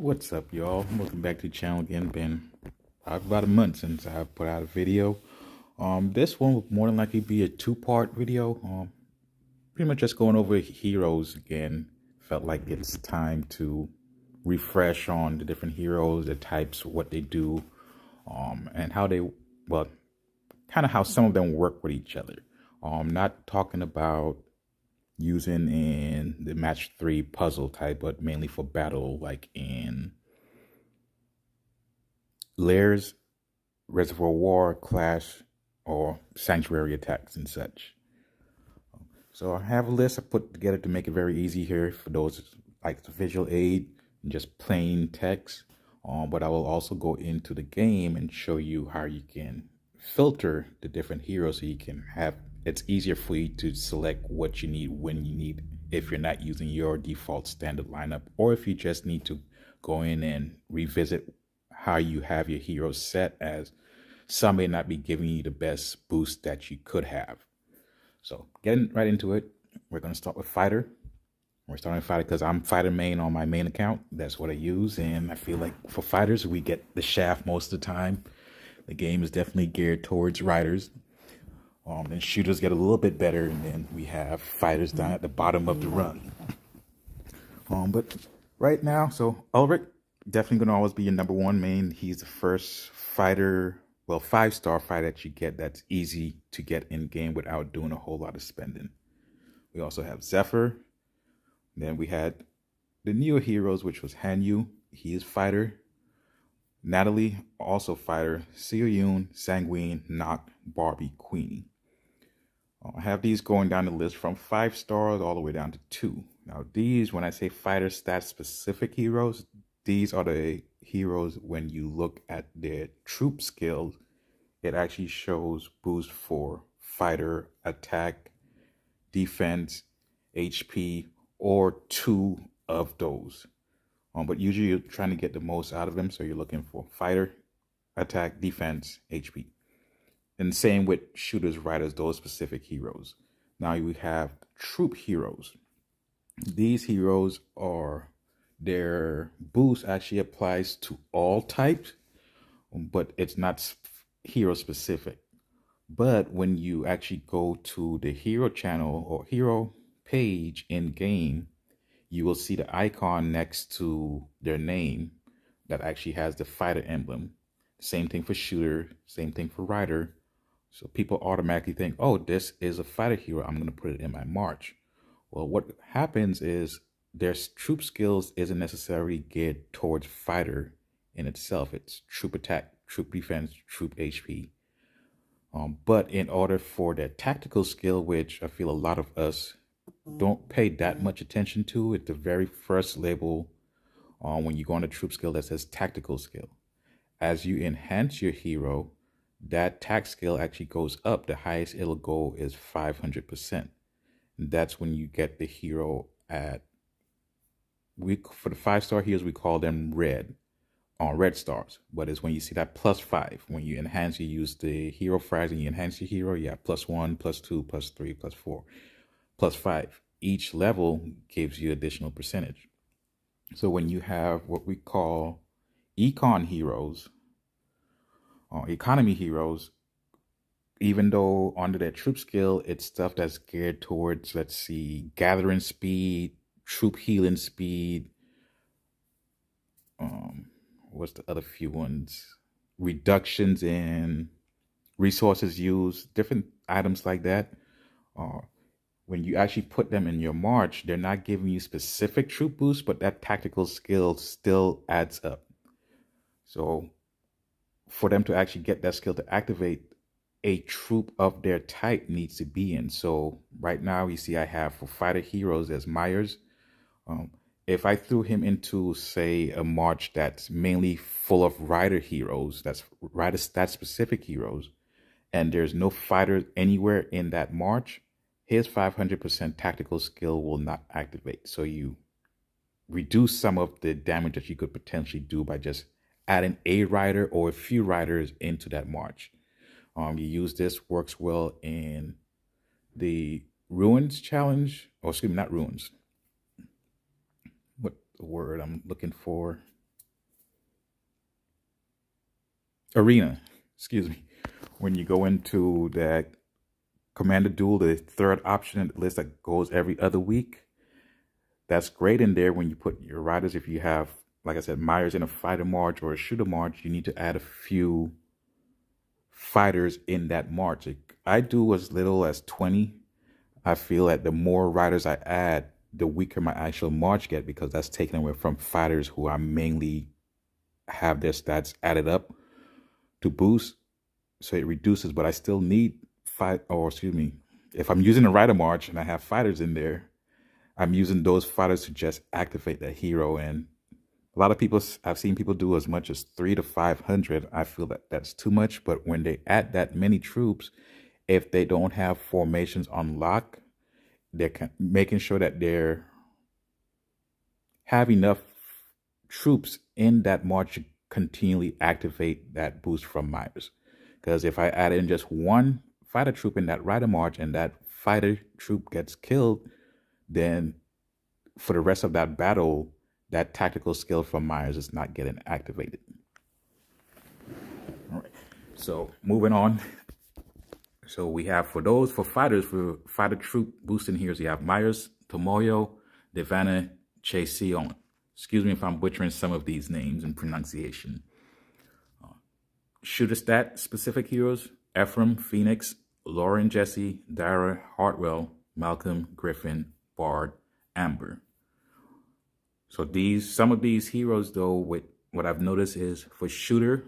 What's up, y'all? Welcome back to the channel again. Been about a month since I put out a video. This one will more than likely be a two-part video. Pretty much just going over heroes again. Felt like it's time to refresh on the different heroes, the types, what they do, and how they, well, kind of how some of them work with each other. Not talking about using in the match 3 puzzle type, but mainly for battle, like in lairs, reservoir war, clash, or sanctuary attacks and such. So I have a list I put together to make it very easy here for those like the visual aid and just plain text. But I will also go into the game and show you how you can filter the different heroes so you can have, it's easier for you to select what you need when you need, if you're not using your default standard lineup, or if you just need to go in and revisit how you have your heroes set, as some may not be giving you the best boost that you could have. So getting right into it, we're going to start with fighter. We're starting with fighter because I'm fighter main on my main account. That's what I use, and I feel like for fighters, we get the shaft most of the time. The game is definitely geared towards riders. Then shooters get a little bit better, and then we have fighters down at the bottom of the run. But right now, so Ulrich, definitely going to always be your #1 main. He's the first fighter, well, 5-star fighter that you get that's easy to get in game without doing a whole lot of spending. We also have Zephyr. Then we had the newer heroes, which was Hanyu. He is fighter. Natalie, also fighter. Seoyun, Sanguine, Noct, Barbie, Queenie. I have these going down the list from 5 stars all the way down to 2. Now these, when I say fighter stat specific heroes, these are the heroes when you look at their troop skills, it actually shows boost for fighter, attack, defense, HP, or 2 of those. But usually you're trying to get the most out of them, so you're looking for fighter, attack, defense, HP. And same with shooters, riders, those specific heroes. Now we have troop heroes. These heroes are, their boost actually applies to all types, but it's not hero specific. But when you actually go to the hero channel or hero page in game, you will see the icon next to their name that actually has the fighter emblem. Same thing for shooter, same thing for rider. So people automatically think, oh, this is a fighter hero, I'm going to put it in my march. Well, what happens is their troop skills isn't necessarily geared towards fighter in itself. It's troop attack, troop defense, troop HP. But in order for their tactical skill, which I feel a lot of us don't pay that much attention to, at the very first label when you go on the troop skill that says tactical skill. As you enhance your hero, that tac skill actually goes up. The highest it'll go is 500%. And that's when you get the hero at, for the 5-star heroes, we call them red, red stars. But it's when you see that +5, when you enhance, you use the hero frags and you enhance your hero, you have +1, +2, +3, +4, +5. Each level gives you additional percentage. So when you have what we call econ heroes, economy heroes, even though under that troop skill, it's stuff that's geared towards, let's see, gathering speed, troop healing speed. What's the other few ones? Reductions in resources used, different items like that. When you actually put them in your march, they're not giving you specific troop boosts, but that tactical skill still adds up. So for them to actually get that skill to activate, a troop of their type needs to be in. So right now you see I have for fighter heroes as Myers. If I threw him into, say, a march that's mainly full of rider heroes, that's rider stat specific heroes, and there's no fighter anywhere in that march, his 500% tactical skill will not activate. So you reduce some of the damage that you could potentially do by just adding a rider or a few riders into that march. You use this, works well in the Ruins challenge, or excuse me, not Ruins. What the word I'm looking for? arena, excuse me. When you go into that Commander Duel, the third option in the list that goes every other week, that's great in there when you put your riders. If you have, like I said, Myers in a fighter march or a shooter march, you need to add a few fighters in that march. I do as little as 20. I feel that the more riders I add, the weaker my actual march get, because that's taken away from fighters who I mainly have their stats added up to boost. So it reduces, but I still need if I'm using a rider march and I have fighters in there, I'm using those fighters to just activate that hero. And a lot of people, I've seen people do as much as 300 to 500. I feel that that's too much. But when they add that many troops, if they don't have formations on lock, they're making sure that they have enough troops in that march to continually activate that boost from Myers. Because if I add in just one fighter troop in that rider march and that fighter troop gets killed, then for the rest of that battle, that tactical skill from Myers is not getting activated. All right, so moving on. So we have, for fighters, for fighter troop boosting heroes, you have Myers, Tomoyo, Devana, Chesion. Excuse me if I'm butchering some of these names and pronunciation. Shooter stat specific heroes: Ephraim, Phoenix, Lauren, Jesse, Dara, Hartwell, Malcolm, Griffin, Bard, Amber. So some of these heroes, though, with what I've noticed is for shooter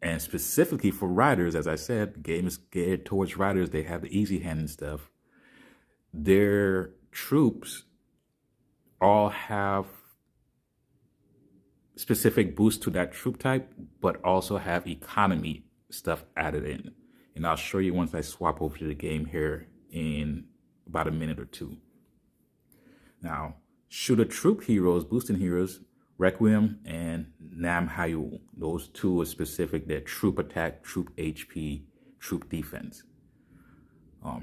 and specifically for riders, as I said, the game is geared towards riders. They have the easy hand and stuff. Their troops all have specific boost to that troop type, but also have economy stuff added in. And I'll show you once I swap over to the game here in about a minute or two. Now, shooter troop heroes, boosting heroes, Requiem and Nam Hayul. Those two are specific. They're troop attack, troop HP, troop defense.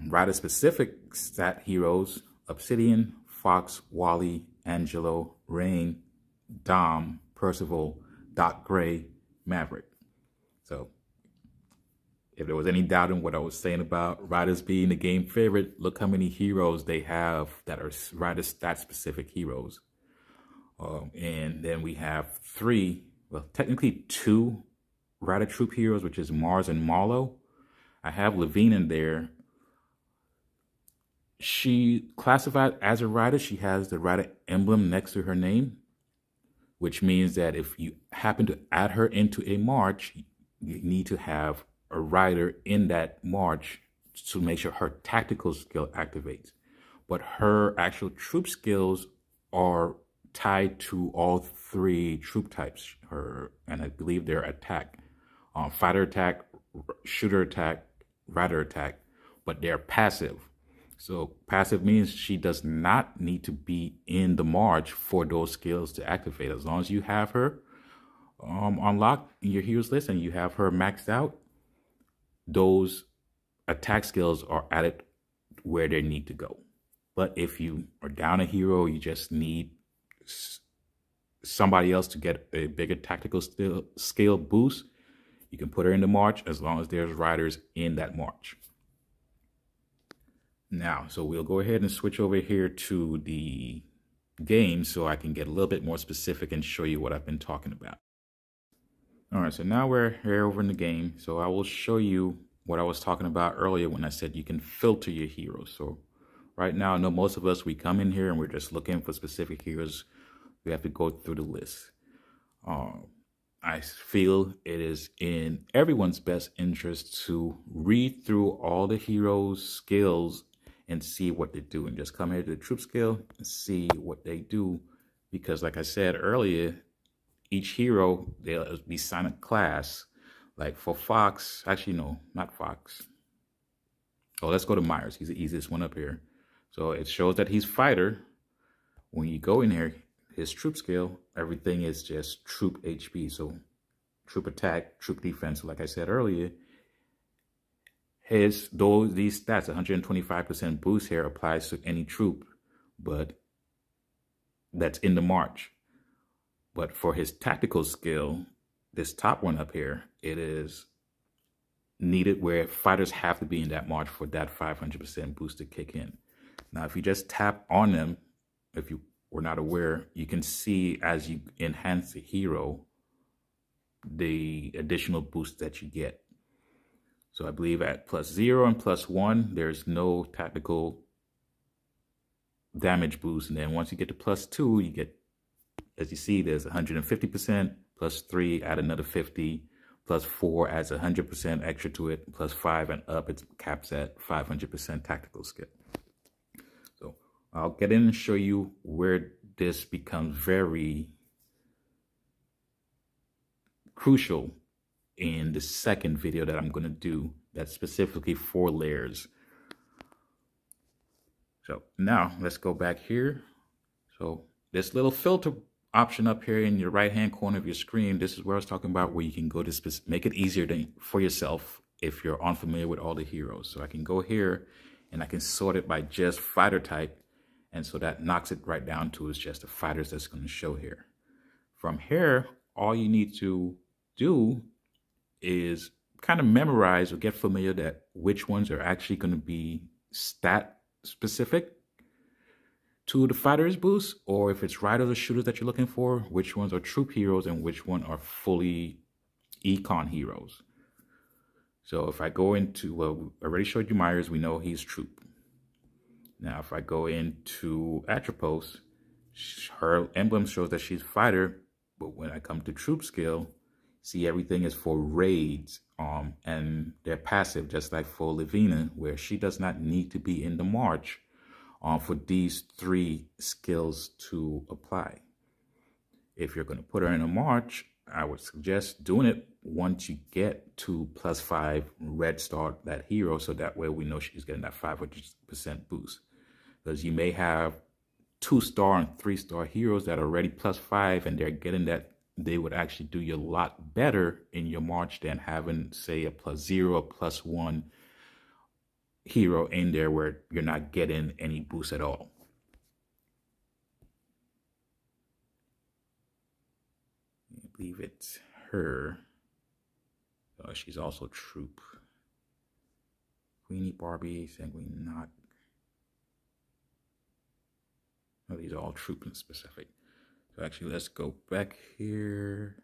Rider specific stat heroes: Obsidian, Fox, Wally, Angelo, Rain, Dom, Percival, Doc Gray, Maverick. So if there was any doubt in what I was saying about riders being the game favorite, look how many heroes they have that are rider stat specific heroes. And then we have technically two rider troop heroes, which is Mars and Marlowe. I have Levine in there. She classified as a rider. She has the rider emblem next to her name, which means that if you happen to add her into a march, you need to have a rider in that march to make sure her tactical skill activates. But her actual troop skills are tied to all three troop types, and I believe they're attack, fighter attack, shooter attack, rider attack, but they're passive. So passive means she does not need to be in the march for those skills to activate. As long as you have her unlocked in your heroes list and you have her maxed out, those attack skills are added where they need to go. But if you are down a hero, you just need somebody else to get a bigger tactical skill boost, you can put her in the march as long as there's riders in that march. Now, so we'll go ahead and switch over here to the game so I can get a little bit more specific and show you what I've been talking about. All right, so now we're here over in the game. So I will show you what I was talking about earlier when I said you can filter your heroes. So right now, I know most of us, we come in here and we're just looking for specific heroes. We have to go through the list. I feel it is in everyone's best interest to read through all the heroes' skills and see what they do, and just come here to the troop skill and see what they do. Because like I said earlier, each hero, they'll be assigned a class. Like for Fox, actually no, not Fox. Oh, let's go to Myers. He's the easiest one up here. So it shows that he's fighter. When you go in here, his troop skill, everything is just troop HP. So troop attack, troop defense. Like I said earlier, these stats, 125% boost here applies to any troop, but that's in the march. But for his tactical skill, this top one up here, it is needed where fighters have to be in that march for that 500% boost to kick in. Now, if you just tap on them, if you were not aware, you can see as you enhance the hero, the additional boost that you get. So I believe at +0 and +1, there's no tactical damage boost. And then once you get to +2, you get, as you see, there's 150%, +3 add another 50, +4 adds 100% extra to it, +5 and up, it caps at 500% tactical skill. So I'll get in and show you where this becomes very crucial in the second video that I'm going to do that's specifically for layers. So now let's go back here. So this little filter option up here in your right hand corner of your screen, this is where I was talking about, where you can go to make it easier for yourself if you're unfamiliar with all the heroes. So I can go here and I can sort it by just fighter type, and so that knocks it right down to is just the fighters that's going to show here. From here, all you need to do is kind of memorize or get familiar that which ones are actually going to be stat specific to the fighters boost, or if it's riders or shooters that you're looking for, which ones are troop heroes and which one are fully econ heroes. So if I go into, well, I already showed you Myers, we know he's troop. Now if I go into Atropos, her emblem shows that she's fighter, but when I come to troop skill, see everything is for raids, and they're passive, just like for Levina, where she does not need to be in the march for these 3 skills to apply. If you're going to put her in a march, I would suggest doing it once you get to +5 red star that hero, so that way we know she's getting that 500% boost. Because you may have 2-star and 3-star heroes that are already +5 and they're getting that, they would actually do you a lot better in your march than having, say, a +0 or +1 hero in there where you're not getting any boost at all. I believe it's her. Oh, she's also troop. Queenie, Barbie, Sanguine, not. Oh, these are all troop and specific. So actually, let's go back here.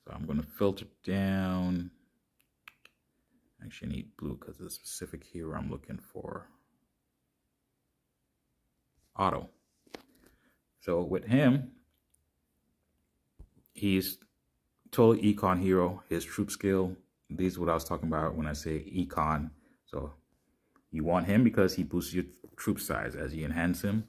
So I'm going to filter down. Actually, I need blue because of the specific hero I'm looking for. Otto. So with him, he's totally econ hero. His troop skill, these are what I was talking about when I say econ. So you want him because he boosts your troop size as you enhance him.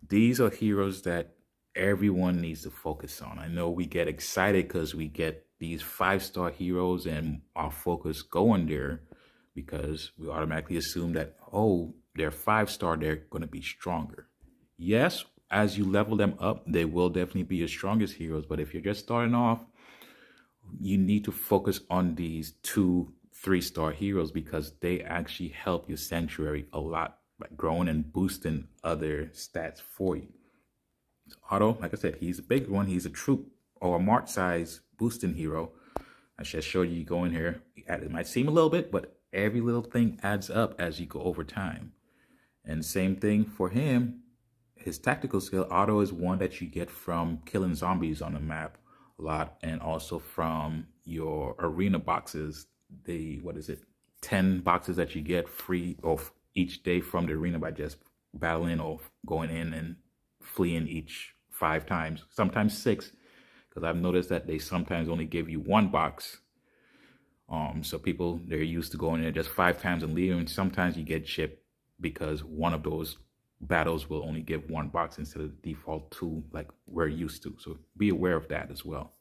These are heroes that everyone needs to focus on. I know we get excited because we get these 5-star heroes and our focus going there because we automatically assume that, oh, they're 5-star, they're going to be stronger. Yes, as you level them up, they will definitely be your strongest heroes. But if you're just starting off, you need to focus on these 2-3-star heroes because they actually help your sanctuary a lot by growing and boosting other stats for you. So Otto, like I said, he's a big one. He's a troop or a march size boosting hero. I just showed you go in here. It might seem a little bit, but every little thing adds up as you go over time. And same thing for him. His tactical skill, Otto, is one that you get from killing zombies on the map a lot, and also from your arena boxes. The, 10 boxes that you get free of each day from the arena by just battling or going in and fleeing each 5 times, sometimes 6, because I've noticed that they sometimes only give you 1 box. So people, they're used to going in there just 5 times and leaving. Sometimes you get chipped because one of those battles will only give 1 box instead of the default 2 like we're used to. So be aware of that as well.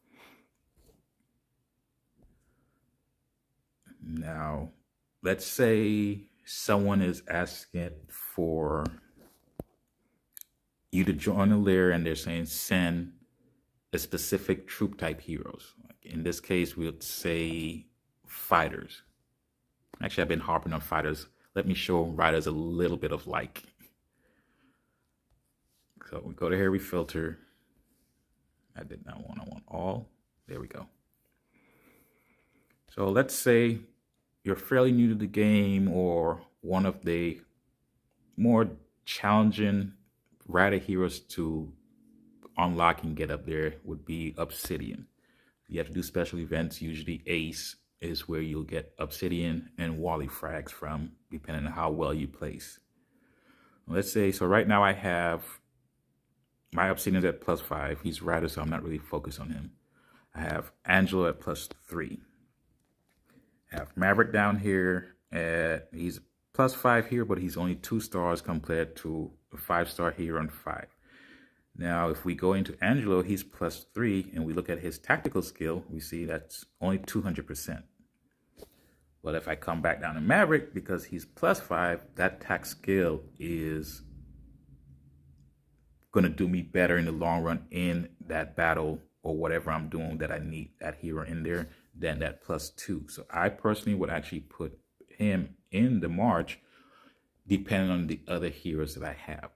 Now, let's say someone is asking for you to join a lair and they're saying send a specific troop type heroes. In this case, we'll say fighters. Actually, I've been harping on fighters. Let me show riders a little bit of like. So we go to here, we filter. I did not want, I want all. There we go. So let's say you're fairly new to the game, or one of the more challenging rider heroes to unlock and get up there would be Obsidian. You have to do special events. Usually Ace is where you'll get Obsidian and Wally frags from, depending on how well you place. Let's say, so right now I have my Obsidian's at +5. He's rider, so I'm not really focused on him. I have Angelo at +3. I have Maverick down here at, he's +5 here, but he's only 2 stars compared to a 5-star here on 5. Now, if we go into Angelo, he's +3, and we look at his tactical skill, we see that's only 200%. But if I come back down to Maverick, because he's +5, that tact skill is going to do me better in the long run in that battle or whatever I'm doing that I need that hero in there than that +2. So I personally would actually put him in the march depending on the other heroes that I have.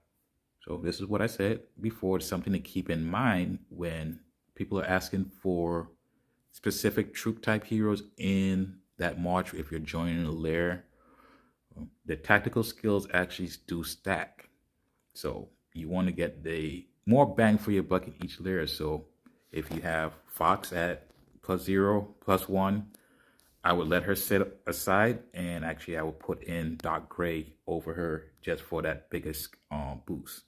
So this is what I said before. It's something to keep in mind when people are asking for specific troop type heroes in that march. If you're joining a lair, the tactical skills actually do stack. So you want to get the more bang for your buck in each lair. So if you have Fox at +0, +1, I would let her sit aside, and actually I would put in Doc Gray over her just for that biggest boost.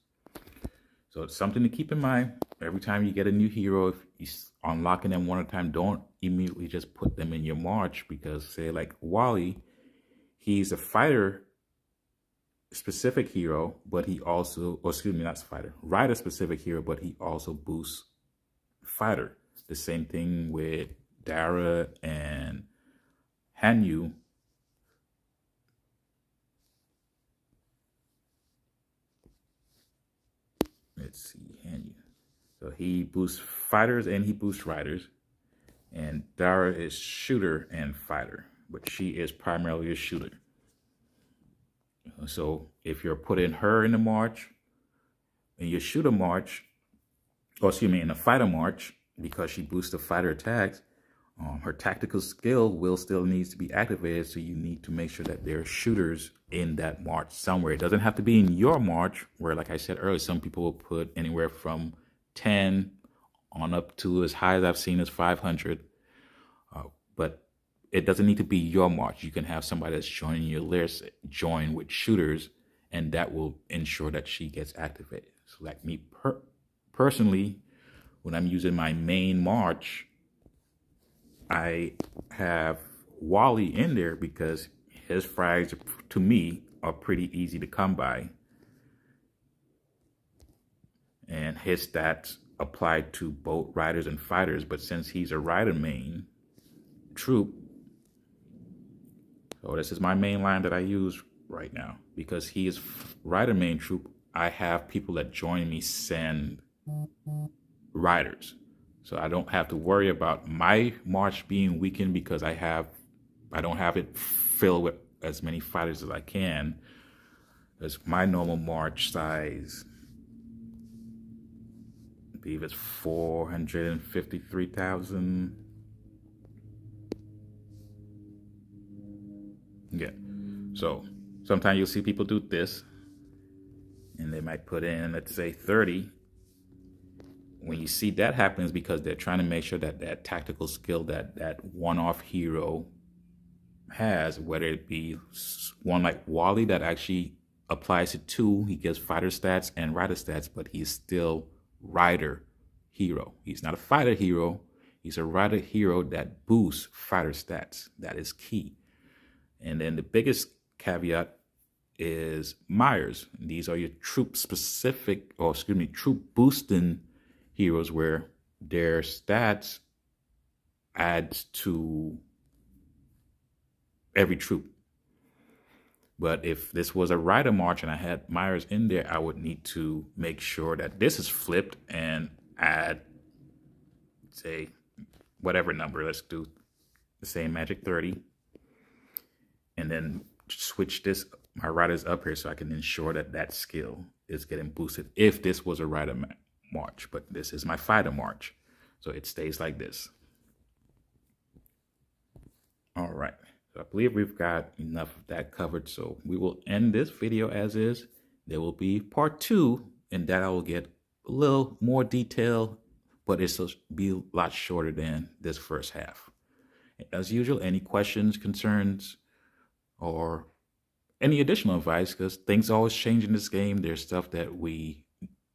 So it's something to keep in mind. Every time you get a new hero, if you're unlocking them one at a time, don't immediately just put them in your march, because say like Wally, he's a fighter specific hero, but he also, or excuse me, not fighter, rider specific hero, but he also boosts fighter. The same thing with Dara and Hanyu. Let's see, Hanyu. So he boosts fighters and he boosts riders. And Dara is shooter and fighter, but she is primarily a shooter. So if you're putting her in the march, in your shooter march, or excuse me, in a fighter march, because she boosts the fighter attacks, her tactical skill will still needs to be activated. So you need to make sure that there are shooters in that march somewhere. It doesn't have to be in your march, where, like I said earlier, some people will put anywhere from 10 on up to as high as I've seen as 500. But it doesn't need to be your march. You can have somebody that's joining your list join with shooters, and that will ensure that she gets activated. So like me personally, when I'm using my main march, I have Wally in there because his frags, to me, are pretty easy to come by. And his stats apply to both riders and fighters, but since he's a rider main troop, so this is my main line that I use right now. Because he is rider main troop, I have people that join me send riders. So I don't have to worry about my march being weakened because I don't have it filled with as many fighters as I can. As my normal march size, I believe it's 453,000. Yeah. So sometimes you'll see people do this, and they might put in, let's say, 30. When you see that happen, is because they're trying to make sure that that tactical skill that that one-off hero has, whether it be one like Wally that actually applies to 2, he gives fighter stats and rider stats, but he's still rider hero. He's not a fighter hero. He's a rider hero that boosts fighter stats. That is key. And then the biggest caveat is Myers. These are your troop specific, or excuse me, troop boosting heroes, where their stats adds to every troop. But if this was a rider march and I had Myers in there, I would need to make sure that this is flipped and add, say, whatever number. Let's do the same magic 30. And then switch this, my riders up here, so I can ensure that that skill is getting boosted if this was a rider march, but this is my fighter march. So it stays like this. All right, so I believe we've got enough of that covered. So we will end this video as is. There will be part 2, and that I will get a little more detail, but it'll be a lot shorter than this first half. As usual, any questions, concerns, or any additional advice, because things always change in this game. There's stuff that we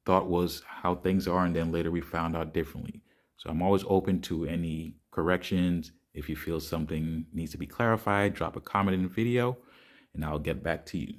thought was how things are, and then later we found out differently. So I'm always open to any corrections. If you feel something needs to be clarified, drop a comment in the video, and I'll get back to you.